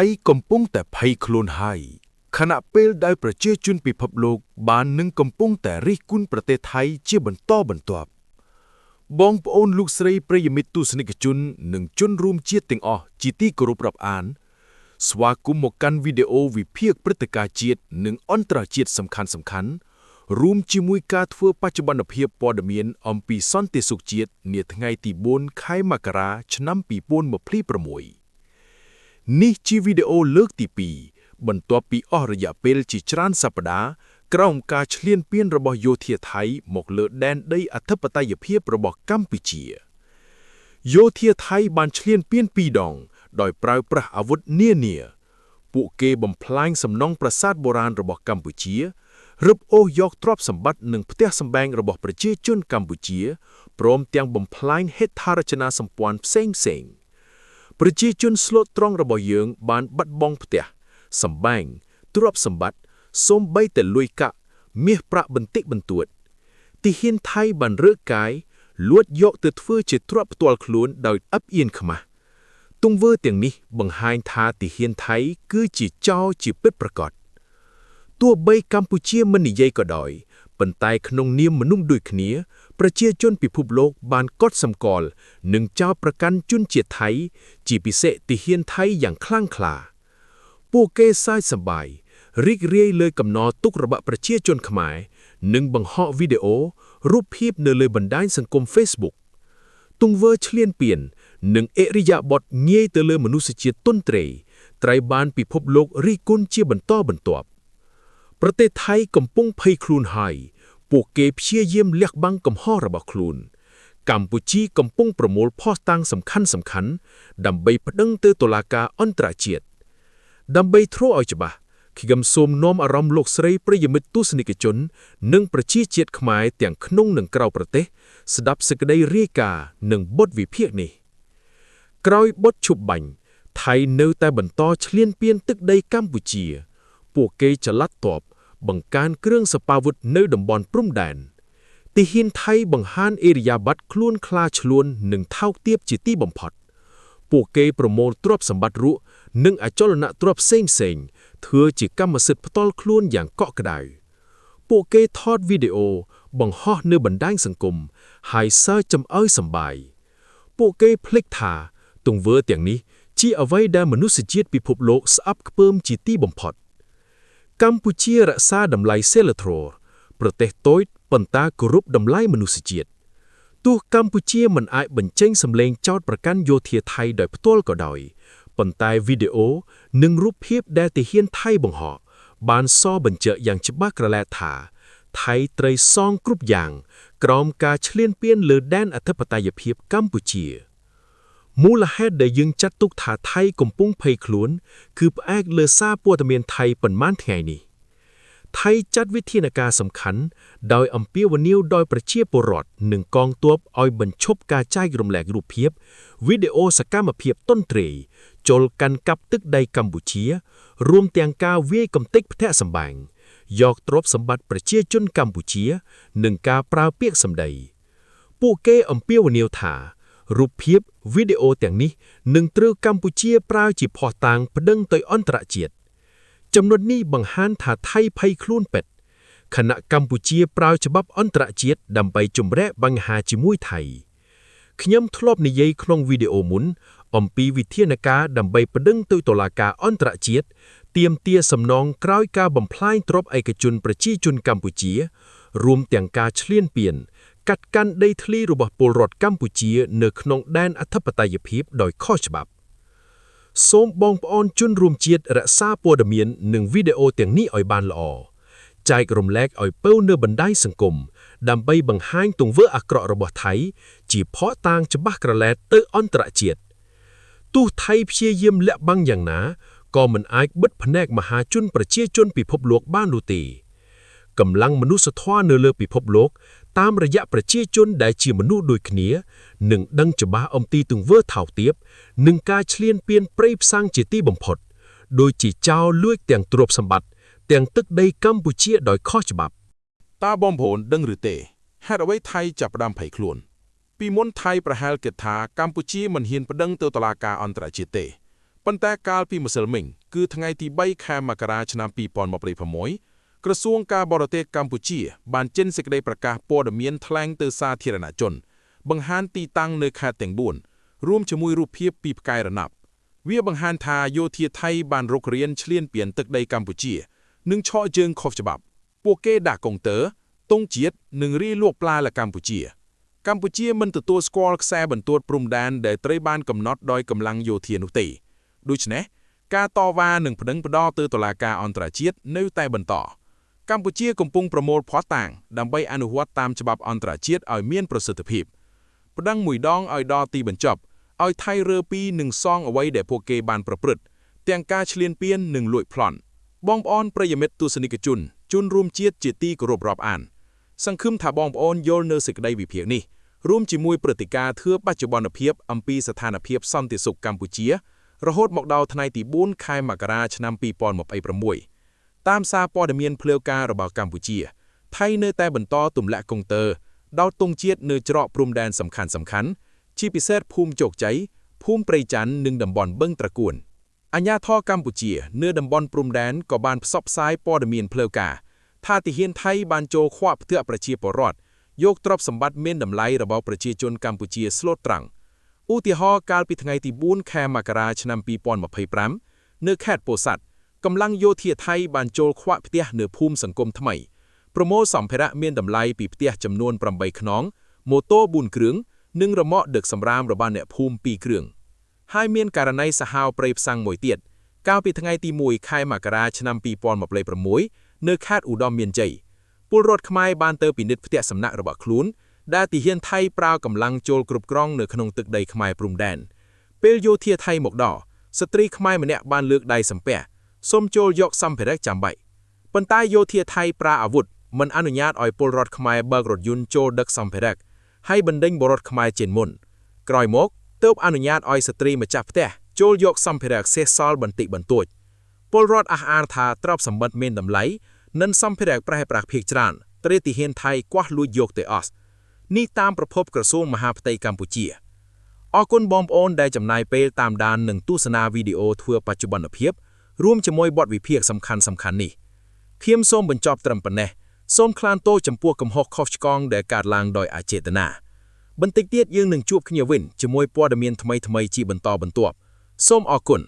ยកំពុងតែភ័យខ្លួនហើយខណៈពេលដែលប្រជាជនពិភពលោកបាននឹងកំពុងតែរិះគន់ប្រទេសថៃជាបន្តបន្ទាប់បងប្អូនលោកស្រីប្រិយមិត្តទស្សនិកជននិងជនរួមជាតិទាំងអស់ជាទីគោរពរាប់អានស្វាគមន៍មកកាន់វីដេអូវិភាគព្រឹត្តិការណ៍ជាតិនិងអន្តរជាតិសំខាន់ៗរួមជាមួយការធ្វើបច្ចុប្បន្នភាពព័ត៌មានអំពីសន្តិសុខជាតិនាថ្ងៃទី4 ខែមករាឆ្នាំ2026នេះជាវីដេអូលើកទី2បន្ទាប់ពីអស់រយៈពេលជាច្រើនសប្តាហ៍ក្រោមការឈ្លានពានរបស់យោធាថៃមកលើដែនដីអធិបតេយ្យភាពរបស់កម្ពុជាយោធាថៃបានឈ្លានពាន2ដងដោយប្រើប្រាស់អាវុធនានាពួកគេបំផ្លាញសំណង់ប្រាសាទបុរាណរបស់កម្ពុជារឹបអូសយកទ្រព្យសម្បត្តិនិងផ្ទះសម្បែងរបស់ប្រជាជនកម្ពុជាព្រមទាំងបំផ្លាញហេដ្ឋារចនាសម្ព័ន្ធផ្សេងៗប្រជាជនស្លូតត្រង់របស់យើងបានបាត់បង់ផ្ទះសម្បែងទ្រព្យសម្បត្តិសូម្បីតែលុយកាក់មាសប្រាក់បន្តិចបន្តួចទាហានថៃបានរើកាយលួចយកទៅធ្វើជាទ្រព្យផ្ទាល់ខ្លួនដោយឥបអៀនខ្មាស់ទង្វើទាំងនេះបង្ហាញថាទាហានថៃគឺជាចោរជាពិតប្រាកដទោះបីកម្ពុជាមិននិយាយក៏ដោយប៉ុន្តែក្នុងនាមមនុស្សដូចគ្នាប្រជាជនពិភពលោកបានកត់សម្គាល់និងចោទប្រកាន់ជនជាតិថៃជាពិសេសទាហានថៃយ៉ាងខ្លាំងក្លាពួកគេសើចសប្បាយរីករាយលើកំណរទុករបស់ប្រជាជនខ្មែរនិងបង្ហោះវីដេអូរូបភាពនៅលើបណ្ដាញសង្គម Facebook ទង្វើឈ្លានពាននិងឥរិយាបថងាយទៅលើមនុស្សជាតិទន់ទ្រាយត្រូវបានពិភពលោករិះគន់ជាបន្តបន្ទាប់ប្រទេសថៃកំពុងភ័យខ្លួនហើយពួកគេព្យាយាមលះបង់កំហុសរបស់ខ្លួនកម្ពុជាកំពុងប្រមូលភស្តុតាងសំខាន់ៗដើម្បីប្តឹងទៅតុលាការអន្តរជាតិដើម្បីធ្វើឲ្យច្បាស់ខ្ញុំសូមនាំអារម្មណ៍លោកស្រីប្រិយមិត្តទស្សនិកជននិងប្រជាជាតិខ្មែរទាំងក្នុងនិងក្រៅប្រទេសស្ដាប់សេចក្តីរាយការណ៍និងបទវិភាគនេះក្រោយបទឈប់បាញ់ថៃនៅតែបន្តឈ្លានពានទឹកដីកម្ពុជាពួកគេចល័តទ័ពបង្កើនគ្រឿងសប្បាវុធនៅតំបន់ព្រំដែនទាហានថៃបង្ហាញអេរិយាប័ត្រខ្លួនខ្លាឆ្លួននិងថោកទាបជាទីបំផុតពួកគេប្រមូលទ្រព្យសម្បត្តិរកនិងអចលនទ្រព្យផ្សេងៗធ្វើជាកម្មសិទ្ធិផ្ទាល់ខ្លួនយ៉ាងកក់ក្ដៅពួកគេថតវីដេអូបង្ហោះនៅបណ្ដាញសង្គមហើយសើចចំអើយសប្បាយពួកគេភ្លេចថាទង្វើទាំងនេះជាអ្វីដែលមនុស្សជាតិពិភពលោកស្អប់ខ្ពើមជាទីបំផុតកម្ពុជារក្សាតម្លៃសីលធម៌ប្រទេសតូចប៉ុន្តែគោរពតម្លៃមនុស្សជាតិទោះកម្ពុជាមិនអាចបញ្ចេញសម្លេងចោទប្រកាន់យោធាថៃដោយផ្ទាល់ក៏ដោយប៉ុន្តែវីដេអូនិងរូបភាពដែលទាហានថៃបង្ហោះបានសរបញ្ជាក់យ៉ាងច្បាស់ក្រឡែតថាថៃត្រូវសងគ្រប់យ៉ាងក្រោមការឈ្លានពានលើដែនអធិបតេយ្យភាពកម្ពុជាមូលហេតុដែលយើងចាត់ទុកថាថៃកំពុងភ័យខ្លួនគឺផ្អែកលើសារព័ត៌មានថៃប៉ុន្មានថ្ងៃនេះថៃចាត់វិធានការសំខាន់ដោយអំពាវនាវដោយប្រជាពលរដ្ឋនិងកងទ័ពឲ្យបញ្ឈប់ការចែករំលែករូបភាពវីដេអូសកម្មភាពទន់ទ្រាយចូលកាន់កាប់ទឹកដីកម្ពុជារួមទាំងការវាយកំទេចផ្ទះសម្បែងយកទ្រព្យសម្បត្តិប្រជាជនកម្ពុជានិងការប្រើពាក្យសម្ដីពួកគេអំពាវនាវថារូបភាពវីដេអូទាំងនេះនឹងត្រូវកម្ពុជាប្រើជាភស្តុតាងប្តឹងទៅអន្តរជាតិចំណុចនេះបង្ហាញថាថៃភ័យខ្លួនពិតខណៈកម្ពុជាប្រើច្បាប់អន្តរជាតិដើម្បីជំរែកបញ្ហាជាមួយថៃខ្ញុំធ្លាប់និយាយក្នុងវីដេអូមុនអំពីវិធានការដើម្បីប្តឹងទៅតុលាការអន្តរជាតិទាមទារសំណងក្រោយការបំផ្លាញទ្រព្យឯកជនប្រជាជនកម្ពុជារួមទាំងការឈ្លានពានកាត់កាន់ដីធ្លីរបស់ពលរដ្ឋកម្ពុជានៅក្នុងដែនអធិបតេយ្យភាពដោយខុសច្បាប់សូមបងប្អូនជនរួមជាតិរក្សាព័ត៌មាននិងវីដេអូទាំងនេះឲ្យបានល្អចែករំលែកឲ្យពៅនៅបណ្ដាញសង្គមដើម្បីបង្ហាញទង្វើអាក្រក់របស់ថៃជាភស្តុតាងច្បាស់ក្រឡែតទៅអន្តរជាតិទោះថៃព្យាយាមលាក់បាំងយ៉ាងណាក៏មិនអាចបិទភ្នែកមហាជនប្រជាជនពិភពលោកបាននោះទេកម្លាំងមនុស្សធម៌នៅលើពិភពលោកតាមរយៈប្រជាជនដែលជាមនុស្សដូចគ្នានឹងដឹងច្បាស់អំពីទង្វើថោកទាបនិងការឈ្លានពានព្រៃផ្សំងជាទីបំផុតដោយជាចោរលួចទាំងទ្រព្យសម្បត្តិទាំងទឹកដីកម្ពុជាដោយខុសច្បាប់តើបងប្អូនដឹងឬទេហេតុអ្វីថៃចាប់ផ្ដើមភ័យខ្លួនពីមុនថៃប្រហែលគិតថាកម្ពុជាមិនហ៊ានប្តឹងទៅតុលាការអន្តរជាតិទេ ប៉ុន្តែកាលពីម្សិលមិញគឺថ្ងៃទី3ខែមករាឆ្នាំ2026ក្រសួងការបរទេសកម្ពុជាបានចេញសេចក្តីប្រកាសព័ត៌មានថ្លែងទៅសាធារណជនបង្ហាញទីតាំងនៅខេត្តទាំង4រួមជាមួយរូបភាពពីផ្កាយរណបវាបង្ហាញថាយោធាថៃបានរុករានឈ្លានពានទឹកដីកម្ពុជានិងឆក់ជើងខុសច្បាប់ពួកគេដាក់កុងទ័រទង់ជាតិនិងរាយលក់ផ្លែលើកម្ពុជាកម្ពុជាមិនទទួលស្គាល់ខ្សែបន្ទាត់ព្រំដែនដែលត្រូវបានកំណត់ដោយកម្លាំងយោធានោះទេដូច្នេះការតវ៉ានិងប្តឹងផ្តល់ទៅតុលាការអន្តរជាតិនៅតែបន្តកម្ពុជាកំពុងប្រមូលភស្តុតាងដើម្បីអនុវត្តតាមច្បាប់អន្តរជាតិឲ្យមានប្រសិទ្ធភាពប្តឹងមួយដងឲ្យដល់ទីបញ្ចប់ឲ្យថៃរើពីនិងសងអ្វីដែលពួកគេបានប្រព្រឹត្តទាំងការឈ្លានពាននិងលួចប្លន់បងប្អូនប្រិយមិត្តទស្សនិកជនរួមជាតិជាទីគោរពរាប់អានសង្ឃឹមថាបងប្អូនយល់នៅសេចក្តីវិភាគនេះរួមជាមួយព្រឹត្តិការណ៍ធឿបច្ចុប្បន្នភាពអំពីស្ថានភាពសន្តិសុខកម្ពុជារហូតមកដល់ថ្ងៃទី4ខែមករាឆ្នាំ2026តាមសារព័ត៌មានភ្លាវការរបស់កម្ពុជាថៃនៅតែបន្តទម្លាក់កុងទ័រដល់ទង់ជាតិនៅច្រកព្រំដែនសំខាន់ៗជាពិសេសភូមិជោគជ័យភូមិព្រៃច័ន្ទនិងតំបន់បឹងត្រកួនអាជ្ញាធរកម្ពុជានៅតំបន់ព្រំដែនក៏បានផ្សព្វផ្សាយព័ត៌មានភ្លាវការថាទាហានថៃបានចូលឃាត់ផ្ទះប្រជាពលរដ្ឋយកទ្រព្យសម្បត្តិមានតម្លៃរបស់ប្រជាជនកម្ពុជាស្លូតត្រង់ឧទាហរណ៍កាលពីថ្ងៃទី4ខែមករាឆ្នាំ2025នៅខេត្តពោធិ៍សាត់កម្លាំងយោធាថៃបានចូលឃាត់ផ្ទះនៅភូមិសង្គមថ្មីប្រមូលសម្ភារៈមានតម្លៃពីផ្ទះចំនួន8ខ្នងម៉ូតូ4គ្រឿងនិងរ៉ឺម៉កដឹកសម្រាមរបស់អ្នកភូមិ2គ្រឿងហើយមានករណីសាហាវព្រៃផ្សាំងមួយទៀតកាលពីថ្ងៃទី1ខែមករាឆ្នាំ2026នៅខេត្តឧត្តរមានជ័យពលរដ្ឋខ្មែរបានទៅពិនិត្យផ្ទះសំណាក់របស់ខ្លួនដែលទាហានថៃប្រើកម្លាំងចូលគ្រប់គ្រងនៅក្នុងទឹកដីខ្មែរព្រំដែនពេលយោធាថៃមកដល់ស្ត្រីខ្មែរម្នាក់បានលើកដៃសំពះសូមចូលយកសម្ភារៈចាំបាច់ប៉ុន្តែយោធាថៃប្រើអាវុធមិនអនុញ្ញាតឲ្យពលរដ្ឋខ្មែរបើករថយន្តចូលដឹកសម្ភារៈហើយបណ្ដេញបុរសខ្មែរជាមុនក្រោយមកទើបអនុញ្ញាតឲ្យស្ត្រីម្ចាស់ផ្ទះចូលយកសម្ភារៈសេសសល់បន្តិចបន្តួចពលរដ្ឋអះអាងថាទ្រព្យសម្បត្តិមានតម្លៃនិងសម្ភារៈប្រេះប្រាស់ភាគច្រើនត្រូវទាហានថៃកោះលួចយកទៅអស់នេះតាមប្រភពក្រសួងមហាផ្ទៃកម្ពុជាអរគុណបងប្អូនដែលចំណាយពេលតាមដាននិងទស្សនាវីដេអូធ្វើបច្ចុប្បន្នភាពរួមជាមួយបទវិភាគសំខាន់ៗនេះខ្ញុំសូមបញ្ចប់ត្រឹមប៉ុណ្ណេះសូមថ្លែងទោសចំពោះកំហុសខុសឆ្គងដែលកើតឡើងដោយអចេតនាបន្តិចទៀតយើងនឹងជួបគ្នាវិញជាមួយព័ត៌មានថ្មីៗជាបន្តបន្ទាប់សូមអរគុណ